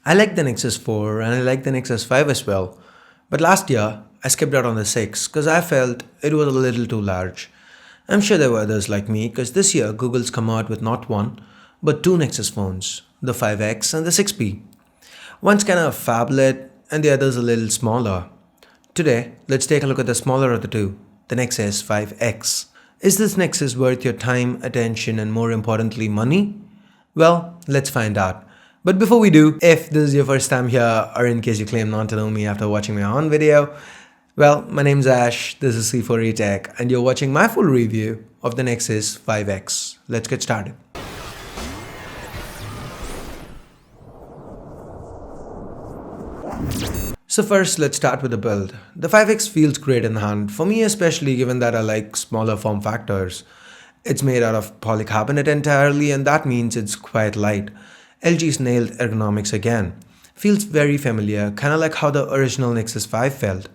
I like the Nexus 4 and I like the Nexus 5 as well. But last year, I skipped out on the 6 because I felt it was a little too large. I'm sure there were others like me because this year Google's come out with not one, but two Nexus phones, the 5X and the 6P. One's kind of phablet and the other's a little smaller. Today, let's take a look at the smaller of the two, the Nexus 5X. Is this Nexus worth your time, attention, and more importantly, money? Well, let's find out. But before we do, if this is your first time here, or in case you claim not to know me after watching my own video, well, my name's Ash, this is C4E Tech, and you're watching my full review of the Nexus 5X. Let's get started. So first, let's start with the build. The 5X feels great in hand, for me especially given that I like smaller form factors. It's made out of polycarbonate entirely and that means it's quite light. LG's nailed ergonomics again. Feels very familiar, kinda like how the original Nexus 5 felt.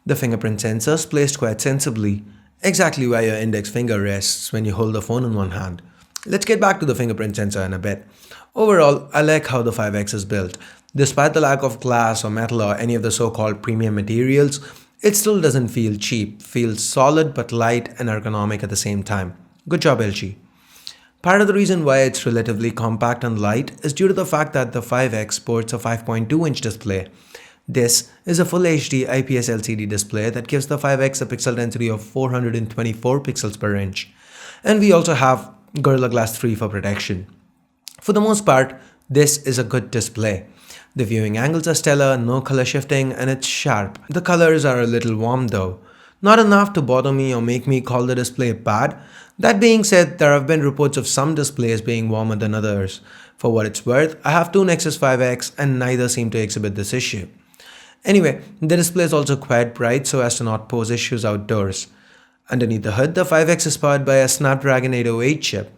The fingerprint sensors placed quite sensibly, exactly where your index finger rests when you hold the phone in one hand. Let's get back to the fingerprint sensor in a bit. Overall, I like how the 5X is built. Despite the lack of glass or metal or any of the so-called premium materials, it still doesn't feel cheap, feels solid but light and ergonomic at the same time. Good job LG. Part of the reason why it's relatively compact and light is due to the fact that the 5X sports a 5.2-inch display. This is a full HD IPS LCD display that gives the 5X a pixel density of 424 pixels per inch. And we also have Gorilla Glass 3 for protection. For the most part, this is a good display. The viewing angles are stellar, no color shifting, and it's sharp. The colors are a little warm though. Not enough to bother me or make me call the display bad. That being said, there have been reports of some displays being warmer than others. For what it's worth, I have two Nexus 5X and neither seem to exhibit this issue. Anyway, the display is also quite bright so as to not pose issues outdoors. Underneath the hood, the 5X is powered by a Snapdragon 808 chip.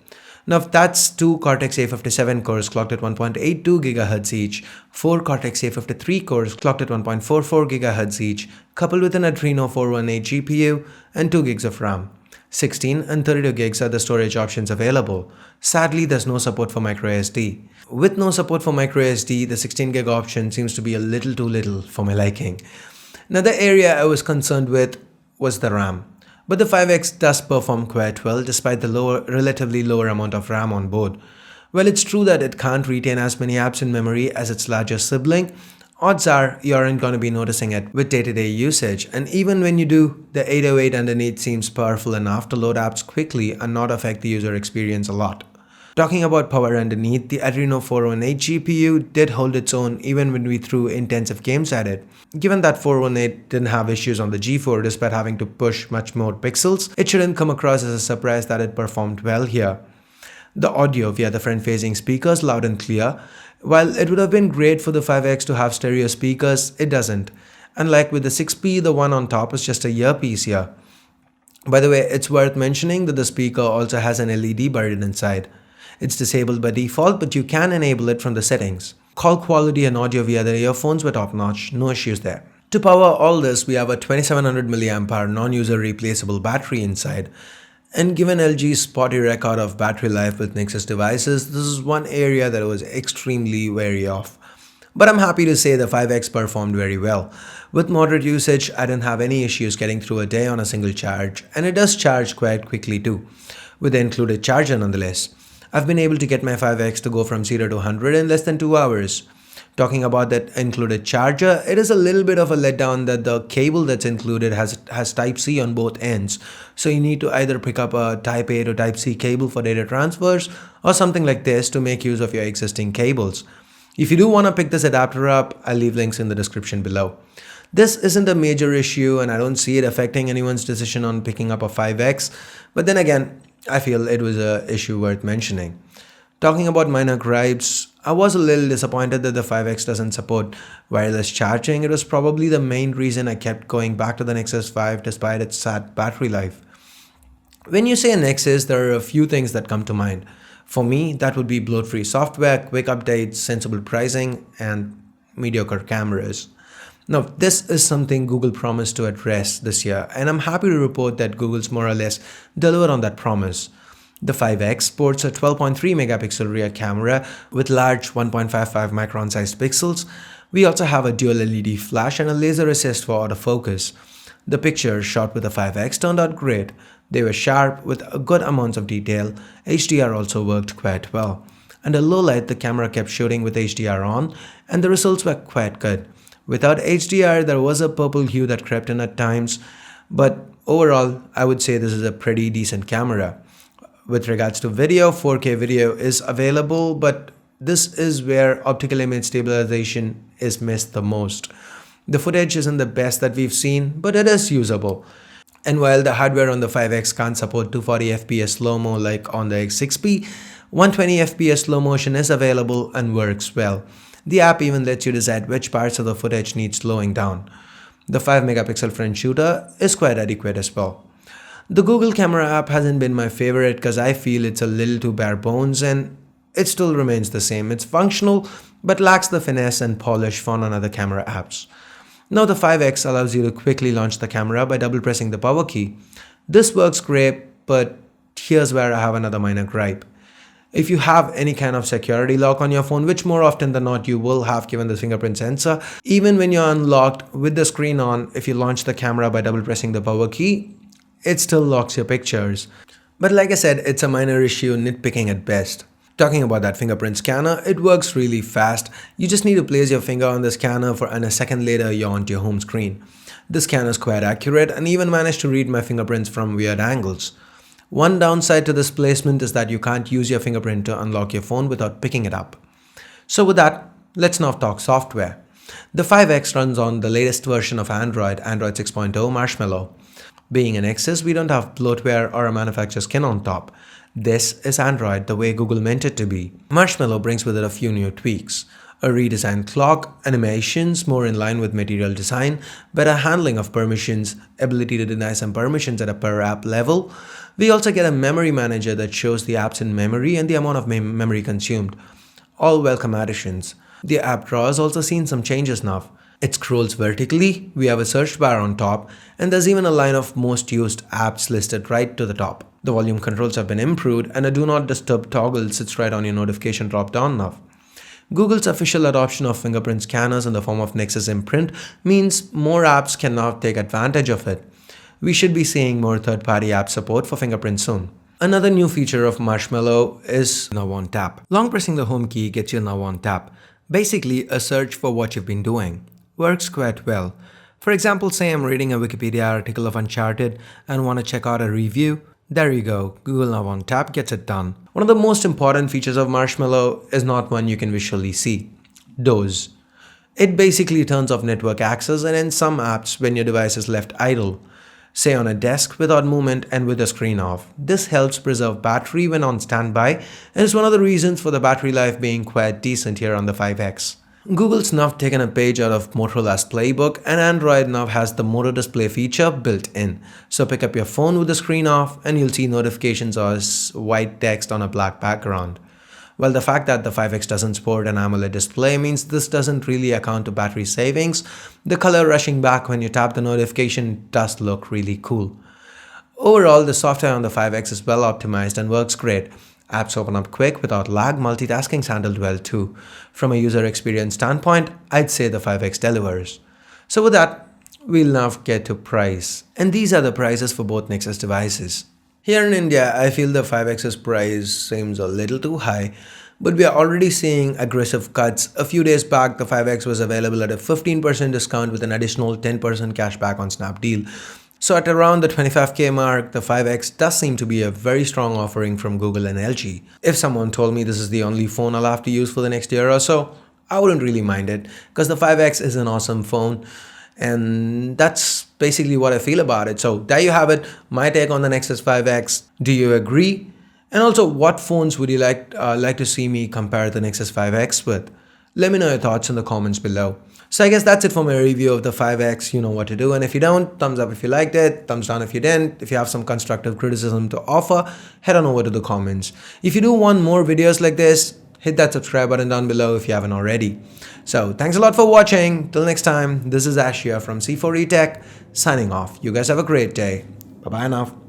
Now that's two Cortex A57 cores clocked at 1.82 GHz each, four Cortex A53 cores clocked at 1.44 GHz each, coupled with an Adreno 418 GPU and 2 gigs of RAM. 16 and 32 gigs are the storage options available. Sadly, there's no support for microSD. With no support for microSD, the 16 gig option seems to be a little too little for my liking. Another area I was concerned with was the RAM. But the 5X does perform quite well despite the relatively lower amount of RAM on board. Well, it's true that it can't retain as many apps in memory as its larger sibling. Odds are you aren't going to be noticing it with day-to-day usage, and even when you do, the 808 underneath seems powerful enough to load apps quickly and not affect the user experience a lot. Talking about power underneath, the Adreno 418 GPU did hold its own even when we threw intensive games at it. Given that 418 didn't have issues on the G4 despite having to push much more pixels, it shouldn't come across as a surprise that it performed well here. The audio via the front-facing speakers loud and clear. While it would have been great for the 5X to have stereo speakers, it doesn't. Unlike with the 6P, the one on top is just a earpiece here. By the way, it's worth mentioning that the speaker also has an LED buried inside. It's disabled by default, but you can enable it from the settings. Call quality and audio via the earphones were top-notch, no issues there. To power all this, we have a 2700 mAh non-user replaceable battery inside. And given LG's spotty record of battery life with Nexus devices, this is one area that I was extremely wary of. But I'm happy to say the 5X performed very well. With moderate usage, I didn't have any issues getting through a day on a single charge, and it does charge quite quickly too, with the included charger nonetheless. I've been able to get my 5X to go from 0 to 100 in less than 2 hours. Talking about that included charger, it is a little bit of a letdown that the cable that's included has Type-C on both ends. So you need to either pick up a Type-A to Type-C cable for data transfers or something like this to make use of your existing cables. If you do want to pick this adapter up, I'll leave links in the description below. This isn't a major issue and I don't see it affecting anyone's decision on picking up a 5X, but then again, I feel it was an issue worth mentioning. Talking about minor gripes, I was a little disappointed that the 5X doesn't support wireless charging. It was probably the main reason I kept going back to the Nexus 5 despite its sad battery life. When you say Nexus, there are a few things that come to mind. For me, that would be bloat-free software, quick updates, sensible pricing, and mediocre cameras. Now, this is something Google promised to address this year, and I'm happy to report that Google's more or less delivered on that promise. The 5X sports a 12.3 megapixel rear camera with large 1.55 micron sized pixels. We also have a dual LED flash and a laser assist for autofocus. The pictures shot with the 5X turned out great. They were sharp with a good amounts of detail. HDR also worked quite well. Under low light, the camera kept shooting with HDR on, and the results were quite good. Without HDR, there was a purple hue that crept in at times, but overall, I would say this is a pretty decent camera. With regards to video, 4K video is available, but this is where optical image stabilization is missed the most. The footage isn't the best that we've seen, but it is usable. And while the hardware on the 5X can't support 240 FPS slow-mo like on the X6P, 120 FPS slow motion is available and works well. The app even lets you decide which parts of the footage need slowing down. The 5 megapixel front shooter is quite adequate as well. The Google camera app hasn't been my favorite because I feel it's a little too bare bones, and it still remains the same. It's functional but lacks the finesse and polish found on other camera apps. Now the 5X allows you to quickly launch the camera by double pressing the power key. This works great, but here's where I have another minor gripe. If you have any kind of security lock on your phone, which more often than not you will have given the fingerprint sensor, even when you're unlocked with the screen on, if you launch the camera by double pressing the power key, it still locks your pictures. But like I said, it's a minor issue, nitpicking at best. Talking about that fingerprint scanner, it works really fast. You just need to place your finger on the scanner and a second later you're onto your home screen. The scanner is quite accurate and even managed to read my fingerprints from weird angles. One downside to this placement is that you can't use your fingerprint to unlock your phone without picking it up. So with that, let's now talk software. The 5X runs on the latest version of Android 6.0 Marshmallow. Being a Nexus, we don't have bloatware or a manufacturer's skin on top. This is Android the way Google meant it to be. Marshmallow brings with it a few new tweaks. A redesigned clock, animations more in line with material design, better handling of permissions, ability to deny some permissions at a per app level. We also get a memory manager that shows the apps in memory and the amount of memory consumed. All welcome additions. The app drawer has also seen some changes now. It scrolls vertically, we have a search bar on top, and there's even a line of most used apps listed right to the top. The volume controls have been improved and a do not disturb toggle sits right on your notification drop down now. Google's official adoption of fingerprint scanners in the form of Nexus imprint means more apps can now take advantage of it. We should be seeing more third-party app support for fingerprint soon. Another new feature of Marshmallow is Now on Tap. Long pressing the home key gets you Now on Tap. Basically a search for what you've been doing. Works quite well. For example, say I'm reading a Wikipedia article of Uncharted and want to check out a review. There you go, Google Now on Tap gets it done. One of the most important features of Marshmallow is not one you can visually see. Doze. It basically turns off network access and in some apps when your device is left idle. Say on a desk without movement and with the screen off. This helps preserve battery when on standby and is one of the reasons for the battery life being quite decent here on the 5X. Google's now taken a page out of Motorola's playbook and Android now has the Moto Display feature built in. So pick up your phone with the screen off and you'll see notifications as white text on a black background. Well, the fact that the 5X doesn't support an AMOLED display means this doesn't really account to battery savings. The color rushing back when you tap the notification does look really cool. Overall, the software on the 5X is well optimized and works great. Apps open up quick without lag, multitasking's handled well too. From a user experience standpoint, I'd say the 5X delivers. So with that, we'll now get to price. And these are the prices for both Nexus devices. Here in India, I feel the 5X's price seems a little too high, but we are already seeing aggressive cuts. A few days back, the 5X was available at a 15% discount with an additional 10% cashback on Snapdeal. So at around the 25k mark, the 5X does seem to be a very strong offering from Google and LG. If someone told me this is the only phone I'll have to use for the next year or so, I wouldn't really mind it because the 5X is an awesome phone. And that's basically what I feel about it. So there you have it, my take on the Nexus 5X. Do you agree? And also, what phones would you like to see me compare the Nexus 5X with? Let me know your thoughts in the comments below. So I guess that's it for my review of the 5X. You know what to do. And if you don't, thumbs up if you liked it, thumbs down if you didn't. If you have some constructive criticism to offer, head on over to the comments. If you do want more videos like this, hit that subscribe button down below if you haven't already. So thanks a lot for watching. Till next time, this is Ash here from C4E Tech signing off. You guys have a great day. Bye-bye now.